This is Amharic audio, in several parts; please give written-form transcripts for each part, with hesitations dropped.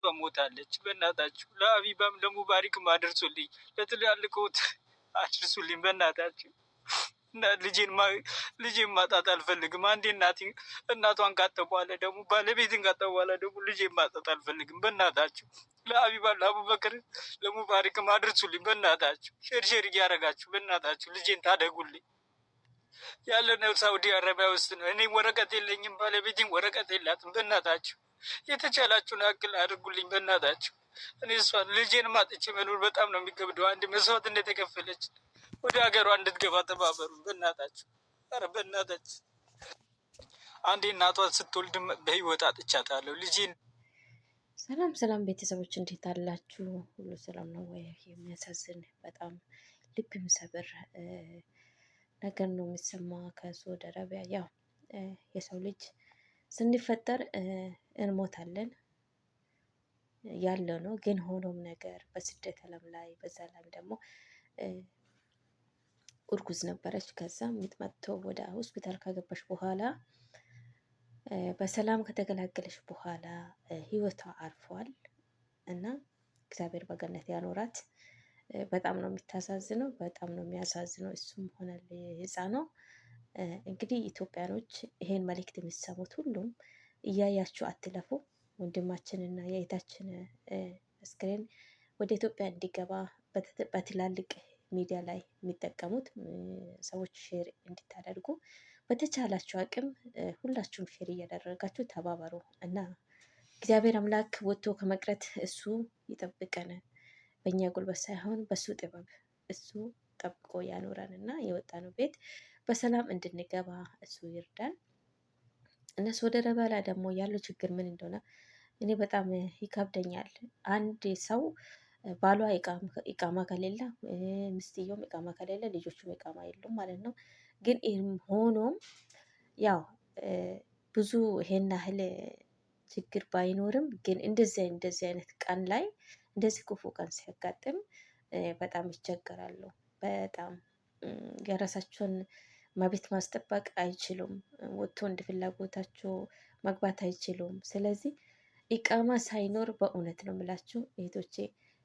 በሞታለች። በእናታችሁ ለአቢባም ለሙባሪክም አድርሱልኝ፣ ለትላልቆት አድርሱልኝ በእናታችሁ። እና ልጄን ማጣት አልፈልግም። አንዴ እናቷን ካጠ በኋላ ደግሞ ባለቤትን ካጠ በኋላ ደግሞ ልጄን ማጣት አልፈልግም። በእናታችሁ ለአቢባ ለአቡበክር ለሙባሪክም አድርሱልኝ በእናታችሁ። ሼር እያደረጋችሁ በእናታችሁ ልጄን ታደጉልኝ። ያለነው ሳውዲ አረቢያ ውስጥ ነው። እኔ ወረቀት የለኝም፣ ባለቤቴም ወረቀት የላትም። በእናታችሁ የተቻላችሁን ያክል አድርጉልኝ በእናታችሁ። እኔ እሷን ልጄን ማጥቼ መኖር በጣም ነው የሚከብደው። አንድ መስዋዕት እንደተከፈለች ወደ ሀገሯ እንድትገባ ተባበሩ በእናታችሁ። ኧረ በእናታችሁ አንዴ እናቷን ስትወልድም በህይወት አጥቻታለሁ ልጄን። ሰላም ሰላም ቤተሰቦች እንዴት አላችሁ? ሁሉ ሰላም ነው ወይ? የሚያሳዝን በጣም ልብ የሚሰብር ነገር ነው የሚሰማ ከሳውዲ አረቢያ። ያው የሰው ልጅ ስንፈጠር እንሞታለን ያለ ነው። ግን ሆኖም ነገር በስደት ዓለም ላይ በዛ ላይ ደግሞ እርጉዝ ነበረች። ከዛ ምጥ መጥቶ ወደ ሆስፒታል ከገባች በኋላ በሰላም ከተገላገለች በኋላ ህይወቷ አርፏል እና እግዚአብሔር በገነት ያኖራት። በጣም ነው የሚታሳዝነው፣ በጣም ነው የሚያሳዝነው። እሱም ሆነ ህፃኗ። እንግዲህ ኢትዮጵያኖች ይሄን መልእክት የሚሰሙት ሁሉም እያያችሁ አትለፉ። ወንድማችንና የእህታችን አስክሬን ወደ ኢትዮጵያ እንዲገባ በትላልቅ ሚዲያ ላይ የሚጠቀሙት ሰዎች ሼር እንድታደርጉ በተቻላችሁ አቅም ሁላችሁም ሼር እያደረጋችሁ ተባበሩ እና እግዚአብሔር አምላክ ወጥቶ ከመቅረት እሱ ይጠብቀን። በእኛ ጉልበት ሳይሆን በሱ ጥበብ እሱ ጠብቆ ያኖረን እና የወጣነው ቤት በሰላም እንድንገባ እሱ ይርዳን። እነሱ ወደ ረበላ ደግሞ ያለው ችግር ምን እንደሆነ እኔ በጣም ይከብደኛል። አንድ ሰው ባሏ ኢቃማ ከሌለ፣ ምስትየውም ኢቃማ ከሌለ ልጆቹም ኢቃማ የሉም ማለት ነው። ግን ይህም ሆኖም ያው ብዙ ይሄን ያህል ችግር ባይኖርም ግን እንደዚህ አይነት ቀን ላይ እንደዚህ ክፉ ቀን ሲያጋጥም በጣም ይቸገራሉ። በጣም የራሳቸውን መብት ማስጠበቅ አይችሉም። ወጥቶ እንደ ፍላጎታቸው መግባት አይችሉም። ስለዚህ ኢቃማ ሳይኖር በእውነት ነው የምላችሁ እህቶቼ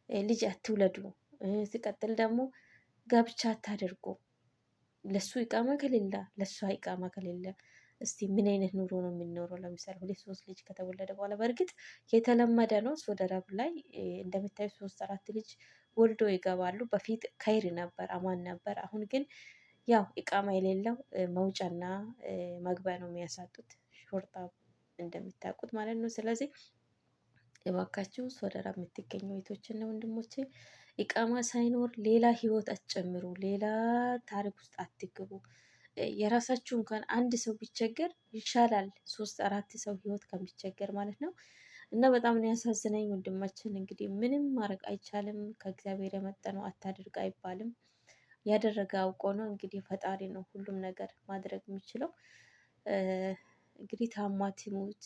ልጅ አትውለዱ። ሲቀጥል ደግሞ ጋብቻ አታደርጉ። ለሱ ኢቃማ ከሌለ ለሷ ኢቃማ ከሌለ እስቲ ምን አይነት ኑሮ ነው የሚኖረው? ለምሳሌ 2-3 ልጅ ከተወለደ በኋላ በእርግጥ የተለመደ ነው ሳውዲ አረብ ላይ እንደምታዩ 3-4 ልጅ ወልዶ ይገባሉ። በፊት ከይር ነበር፣ አማን ነበር። አሁን ግን ያው ኢቃማ የሌለው መውጫና መግቢያ ነው የሚያሳጡት፣ ሾርጣ እንደምታውቁት ማለት ነው። ስለዚህ የባካችሁ ሳውዲ አረብ የምትገኙ እህቶችና ወንድሞቼ ኢቃማ ሳይኖር ሌላ ህይወት አትጨምሩ፣ ሌላ ታሪክ ውስጥ አትግቡ። የራሳችሁ እንኳን አንድ ሰው ቢቸገር ይሻላል 3-4 ሰው ህይወት ከሚቸገር ማለት ነው። እና በጣም ነው ያሳዝነኝ ወንድማችን። እንግዲህ ምንም ማድረግ አይቻልም። ከእግዚአብሔር የመጣ ነው አታድርግ አይባልም። ያደረገ አውቆ ነው። እንግዲህ ፈጣሪ ነው ሁሉም ነገር ማድረግ የሚችለው። እንግዲህ ታሟት ይሙት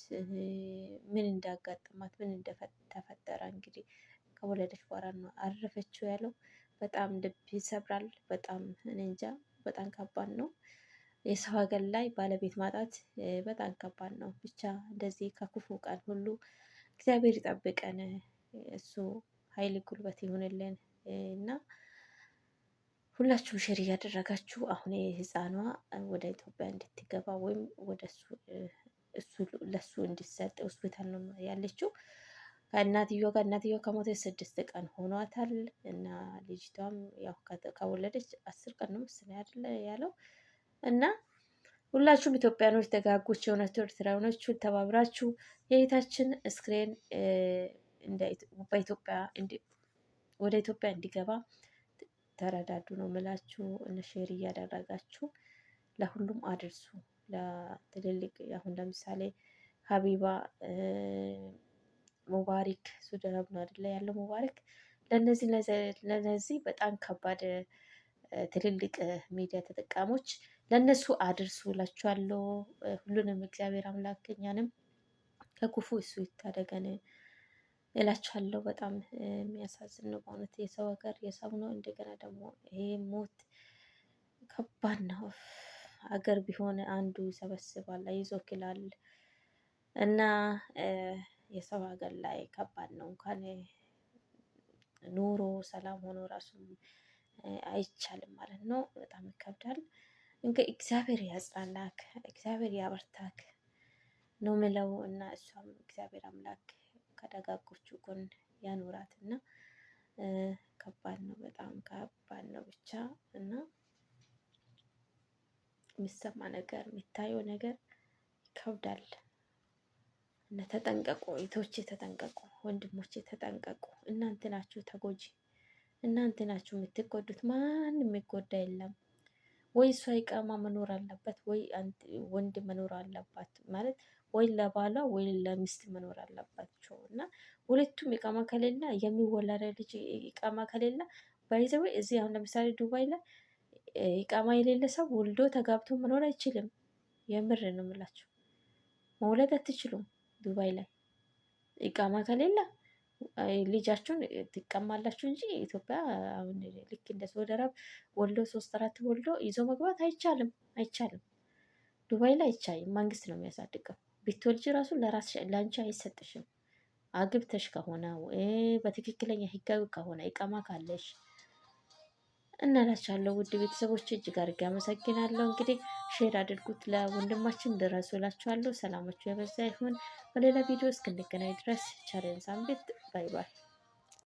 ምን እንዳጋጠማት ምን እንደተፈጠረ እንግዲህ ከወለደች በኋላ ነው አረፈችው ያለው። በጣም ልብ ይሰብራል። በጣም እኔ እንጃ፣ በጣም ከባድ ነው። የሰው ሀገር ላይ ባለቤት ማጣት በጣም ከባድ ነው። ብቻ እንደዚህ ከክፉ ቀን ሁሉ እግዚአብሔር ይጠብቀን። እሱ ኃይል ጉልበት ይሆንልን እና ሁላችሁም ሼር እያደረጋችሁ አሁን ህፃኗ ወደ ኢትዮጵያ እንድትገባ ወይም ወደ ለሱ እንዲሰጥ ሆስፒታል ነው ያለችው ከእናትየው ጋር። እናትየው ከሞተ 6 ቀን ሆኗታል እና ልጅቷም ያው ከወለደች 10 ቀን ነው መሰለኝ አይደለ ያለው። እና ሁላችሁም ኢትዮጵያኖች ደጋጎች የሆናችሁ ኤርትራውያኖች ተባብራችሁ የእህታችን አስክሬን ወደ ኢትዮጵያ እንዲገባ ተረዳዱ ነው ምላችሁ። ሼር እያደረጋችሁ ለሁሉም አድርሱ። ለትልልቅ አሁን ለምሳሌ ሀቢባ ሙባሪክ ሳውዲ አረብ ነው አይደለ ያለው ሙባሪክ። ለነዚህ በጣም ከባድ ትልልቅ ሚዲያ ተጠቃሞች ለነሱ አድርሱ እላችኋለሁ። ሁሉንም እግዚአብሔር አምላክ እኛንም ከክፉ እሱ ይታደገን እላችኋለሁ። በጣም የሚያሳዝን ነው በእውነት። የሰው ሀገር የሰው ነው። እንደገና ደግሞ ይሄ ሞት ከባድ ነው። ሀገር ቢሆን አንዱ ይሰበስባል ይዞክላል እና የሰው ሀገር ላይ ከባድ ነው። እንኳን ኑሮ ሰላም ሆኖ ራሱ አይቻልም ማለት ነው። በጣም ይከብዳል። እንግዲህ እግዚአብሔር ያጽናናክ፣ እግዚአብሔር ያበርታክ ነው ምለው እና እሷም እግዚአብሔር አምላክ ከደጋጎቹ ጎን ያኖራት እና ከባድ ነው፣ በጣም ከባድ ነው ብቻ እና የሚሰማ ነገር የሚታየው ነገር ይከብዳል። እና ተጠንቀቁ፣ እህቶቼ ተጠንቀቁ፣ ወንድሞቼ ተጠንቀቁ። እናንተ ናችሁ ተጎጂ፣ እናንተ ናችሁ የምትጎዱት። ማንም የሚጎዳ የለም። ወይ እሷ ኢቃማ መኖር አለበት ወይ ወንድ መኖር አለባት ማለት ወይ ለባሏ ወይ ለሚስት መኖር አለባቸው እና ሁለቱም ኢቃማ ከሌለ የሚወለደ ልጅ ኢቃማ ከሌለ ባይዘው እዚህ አሁን ለምሳሌ ዱባይ ላይ ኢቃማ የሌለ ሰው ወልዶ ተጋብቶ መኖር አይችልም። የምር ነው የምላችሁ፣ መውለድ አትችሉም ዱባይ ላይ ኢቃማ ከሌለ ልጃችሁን ትቀማላችሁ እንጂ ኢትዮጵያ አሁን ልክ እንደ ሳውዲ አረብ ወልዶ 3 4 ወልዶ ይዞ መግባት አይቻልም፣ አይቻልም። ዱባይ ላይ አይቻልም። መንግስት ነው የሚያሳድገው። ብትወልጂ ራሱ ለራስሽ ለአንቺ አይሰጥሽም። አግብተሽ ከሆነ በትክክለኛ ህጋዊ ከሆነ ኢቃማ ካለሽ እናላችኋለሁ። ውድ ቤተሰቦች እጅግ አድርጌ አመሰግናለሁ። እንግዲህ ሼር አድርጉት፣ ለወንድማችን ድረሱ እላችኋለሁ። ሰላማችሁ የበዛ ይሁን። በሌላ ቪዲዮ እስክንገናኝ ድረስ ቸር ሰንብቱ። ባይ ባይ።